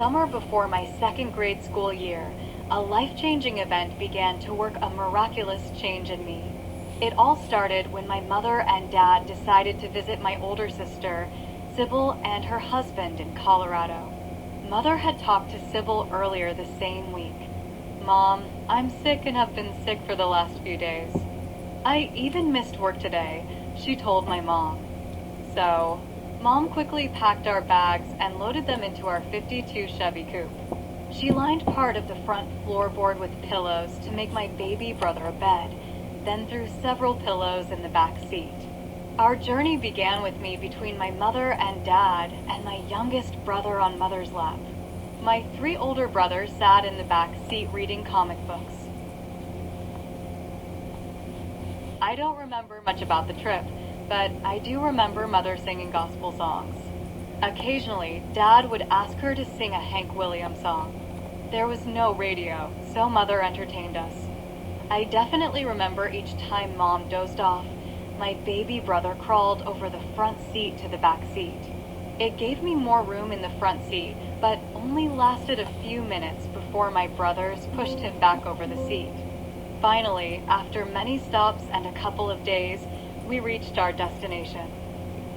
Summer before my second grade school year, a life-changing event began to work a miraculous change in me. It all started when my mother and dad decided to visit my older sister, Sybil, and her husband in Colorado. Mother had talked to Sybil earlier the same week. "Mom, I'm sick and have been sick for the last few days. I even missed work today," she told my mom. So, Mom quickly packed our bags and loaded them into our '52 Chevy Coupe. She lined part of the front floorboard with pillows to make my baby brother a bed, then threw several pillows in the back seat. Our journey began with me between my mother and dad and my youngest brother on Mother's lap. My 3 older brothers sat in the back seat reading comic books. I don't remember much about the trip, but I do remember Mother singing gospel songs. Occasionally, Dad would ask her to sing a Hank Williams song. There was no radio, so Mother entertained us. I definitely remember each time Mom dozed off, my baby brother crawled over the front seat to the back seat. It gave me more room in the front seat, but only lasted a few minutes before my brothers pushed him back over the seat. Finally, after many stops and a couple of days, we reached our destination.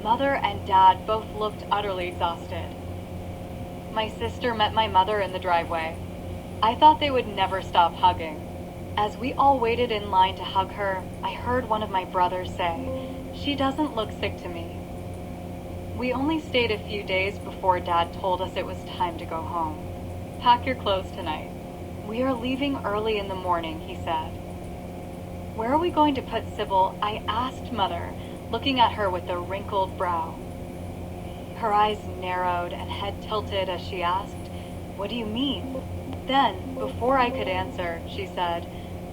Mother and Dad both looked utterly exhausted. My sister met my mother in the driveway. I thought they would never stop hugging. As we all waited in line to hug her, I heard one of my brothers say, "She doesn't look sick to me." We only stayed a few days before Dad told us it was time to go home. "Pack your clothes tonight. We are leaving early in the morning," he said. "Where are we going to put Sybil?" I asked Mother, looking at her with a wrinkled brow. Her eyes narrowed and head tilted as she asked, "What do you mean?" Then, before I could answer, she said,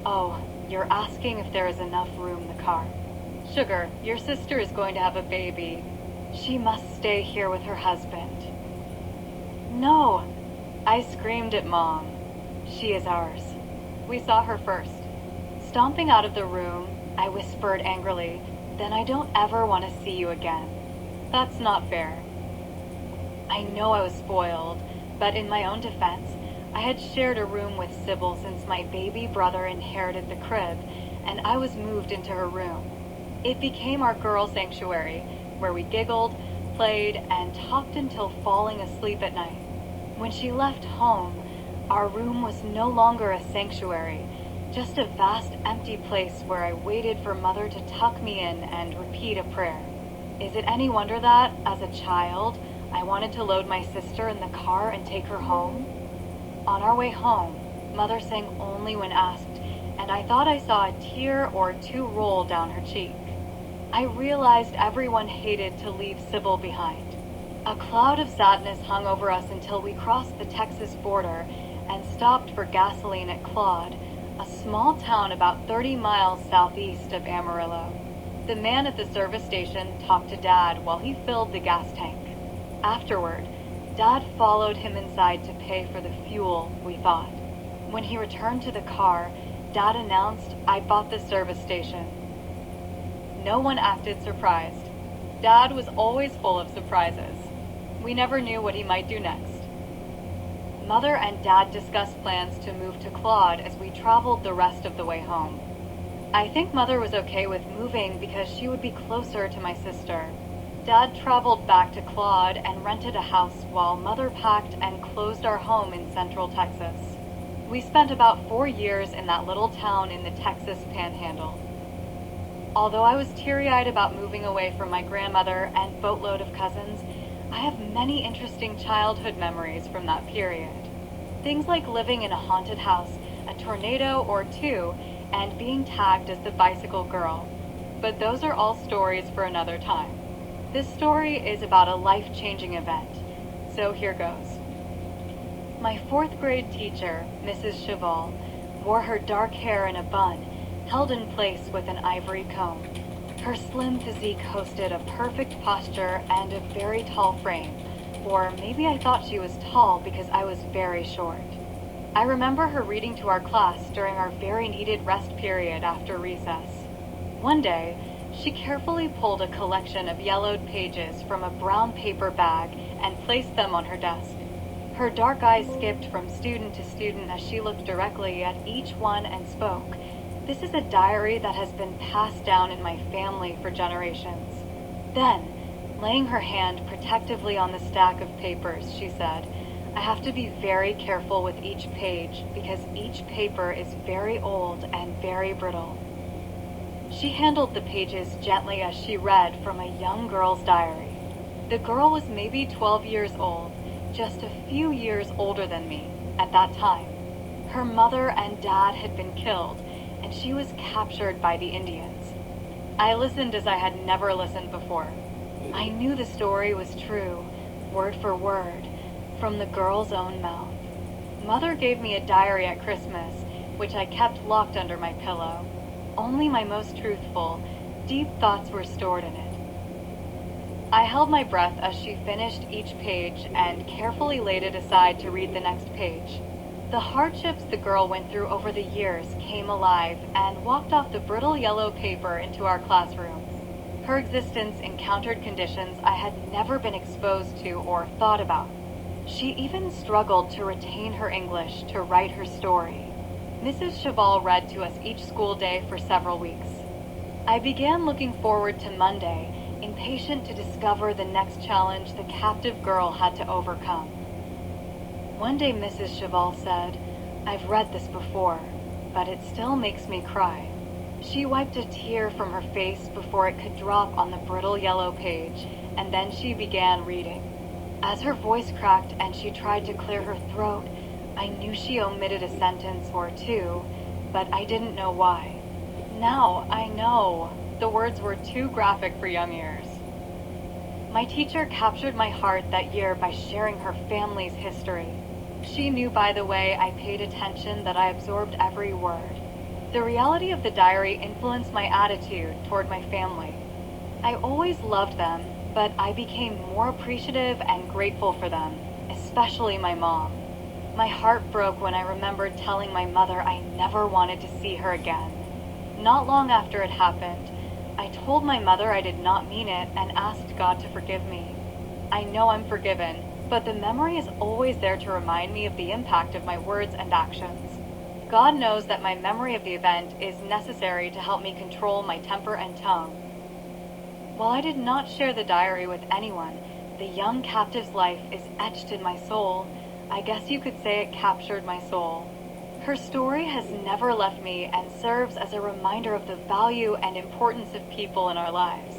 "Oh, you're asking if there is enough room in the car. Sugar, your sister is going to have a baby. She must stay here with her husband." "No!" I screamed at Mom. "She is ours. We saw her first." Stomping out of the room, I whispered angrily, "Then I don't ever want to see you again. That's not fair." I know I was spoiled, but in my own defense, I had shared a room with Sybil since my baby brother inherited the crib, and I was moved into her room. It became our girl sanctuary, where we giggled, played, and talked until falling asleep at night. When she left home, our room was no longer a sanctuary, just a vast empty place where I waited for Mother to tuck me in and repeat a prayer. Is it any wonder that, as a child, I wanted to load my sister in the car and take her home? On our way home, Mother sang only when asked, and I thought I saw a tear or 2 roll down her cheek. I realized everyone hated to leave Sybil behind. A cloud of sadness hung over us until we crossed the Texas border and stopped for gasoline at Claude, a small town about 30 miles southeast of Amarillo. The man at the service station talked to Dad while he filled the gas tank. Afterward, Dad followed him inside to pay for the fuel, we thought. When he returned to the car, Dad announced, "I bought the service station." No one acted surprised. Dad was always full of surprises. We never knew what he might do next. Mother and Dad discussed plans to move to Claude as we traveled the rest of the way home. I think Mother was okay with moving because she would be closer to my sister. Dad traveled back to Claude and rented a house while Mother packed and closed our home in Central Texas. We spent about 4 years in that little town in the Texas Panhandle. Although I was teary-eyed about moving away from my grandmother and boatload of cousins, I have many interesting childhood memories from that period. Things like living in a haunted house, a tornado or 2, and being tagged as the bicycle girl. But those are all stories for another time. This story is about a life-changing event, so here goes. My 4th grade teacher, Mrs. Cheval, wore her dark hair in a bun, held in place with an ivory comb. Her slim physique hosted a perfect posture and a very tall frame, or maybe I thought she was tall because I was very short. I remember her reading to our class during our very needed rest period after recess. One day, she carefully pulled a collection of yellowed pages from a brown paper bag and placed them on her desk. Her dark eyes skipped from student to student as she looked directly at each one and spoke. "This is a diary that has been passed down in my family for generations." Then, laying her hand protectively on the stack of papers, she said, "I have to be very careful with each page because each paper is very old and very brittle." She handled the pages gently as she read from a young girl's diary. The girl was maybe 12 years old, just a few years older than me at that time. Her mother and dad had been killed, and she was captured by the Indians. I listened as I had never listened before. I knew the story was true, word for word, from the girl's own mouth. Mother gave me a diary at Christmas, which I kept locked under my pillow. Only my most truthful, deep thoughts were stored in it. I held my breath as she finished each page and carefully laid it aside to read the next page. The hardships the girl went through over the years came alive and walked off the brittle yellow paper into our classroom. Her existence encountered conditions I had never been exposed to or thought about. She even struggled to retain her English to write her story. Mrs. Cheval read to us each school day for several weeks. I began looking forward to Monday, impatient to discover the next challenge the captive girl had to overcome. One day Mrs. Cheval said, "I've read this before, but it still makes me cry." She wiped a tear from her face before it could drop on the brittle yellow page, and then she began reading. As her voice cracked and she tried to clear her throat, I knew she omitted a sentence or two, but I didn't know why. Now I know. The words were too graphic for young ears. My teacher captured my heart that year by sharing her family's history. She knew by the way I paid attention that I absorbed every word. The reality of the diary influenced my attitude toward my family. I always loved them, but I became more appreciative and grateful for them, especially my mom. My heart broke when I remembered telling my mother I never wanted to see her again. Not long after it happened, I told my mother I did not mean it and asked God to forgive me. I know I'm forgiven, but the memory is always there to remind me of the impact of my words and actions. God knows that my memory of the event is necessary to help me control my temper and tongue. While I did not share the diary with anyone, the young captive's life is etched in my soul. I guess you could say it captured my soul. Her story has never left me and serves as a reminder of the value and importance of people in our lives.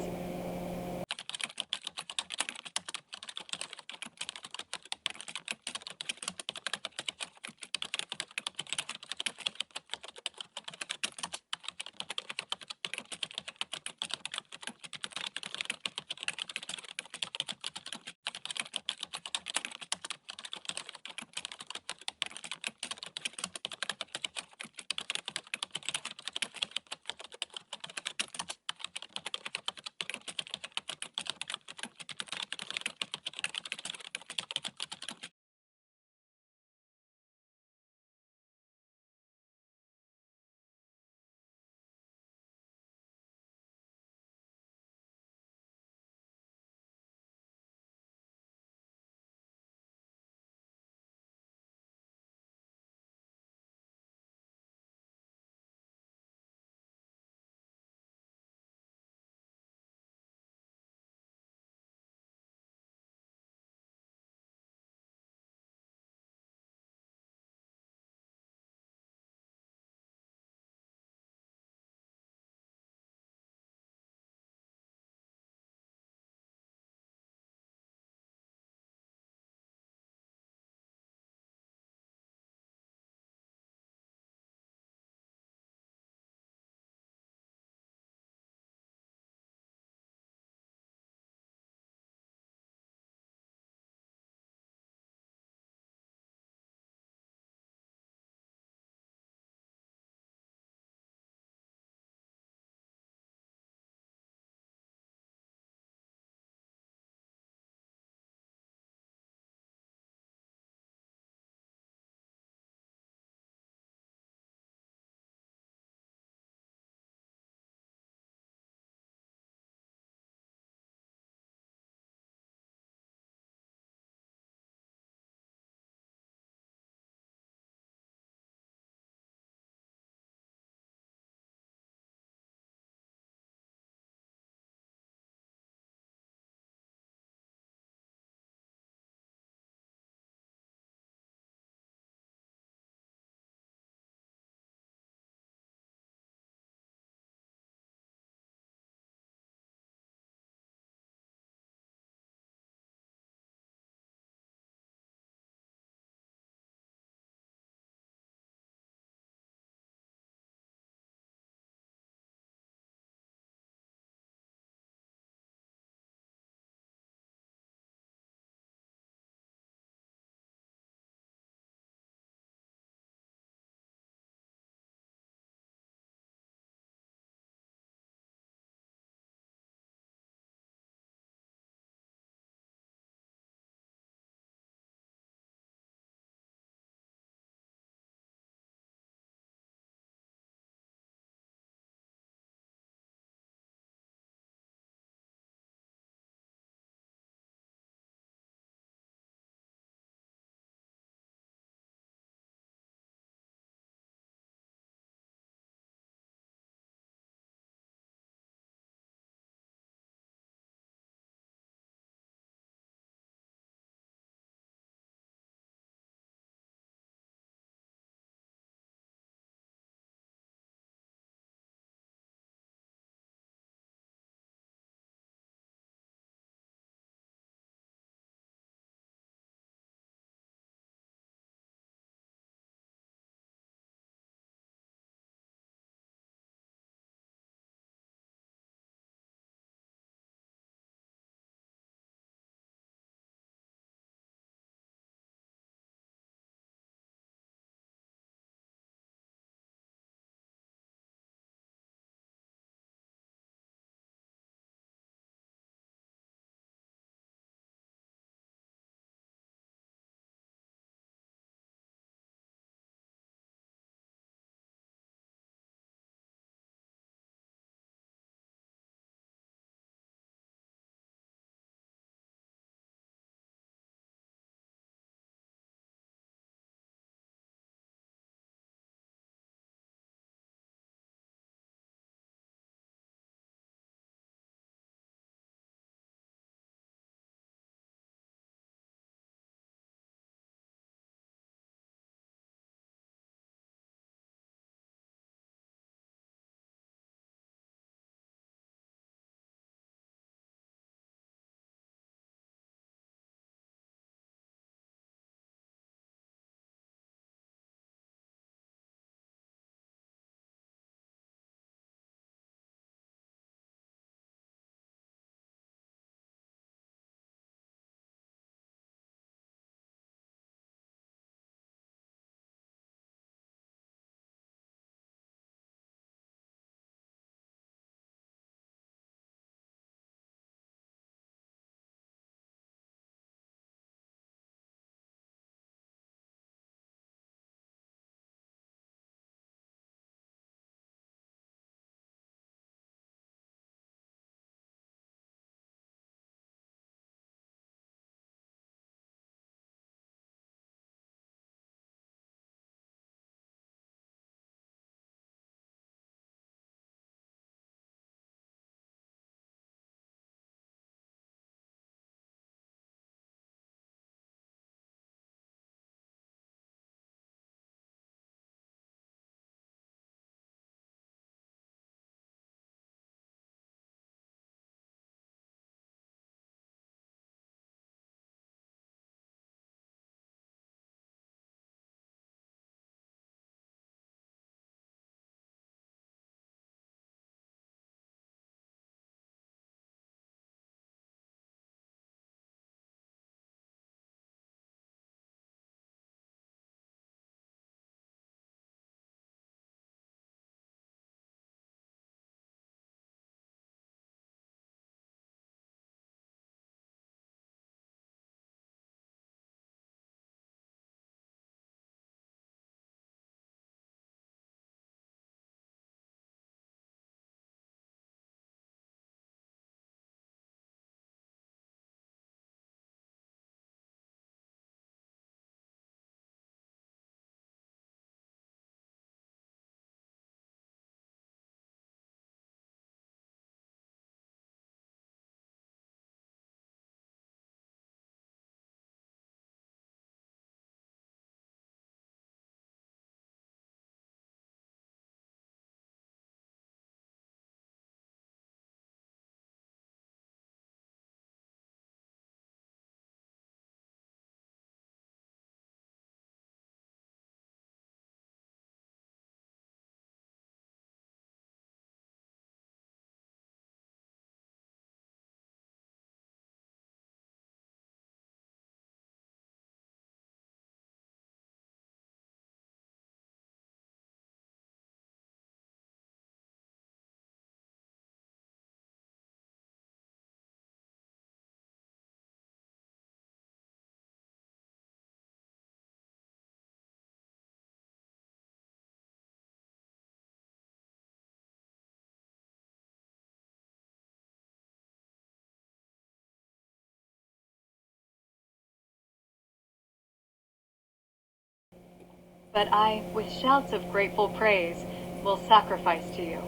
But I, with shouts of grateful praise, will sacrifice to you.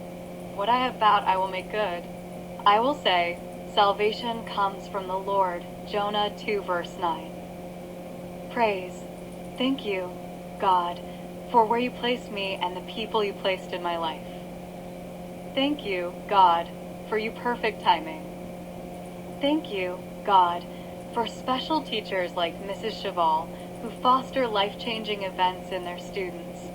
What I have vowed I will make good. I will say, salvation comes from the Lord, Jonah 2 verse 9. Praise. Thank you, God, for where you placed me and the people you placed in my life. Thank you, God, for your perfect timing. Thank you, God, for special teachers like Mrs. Cheval, who foster life-changing events in their students.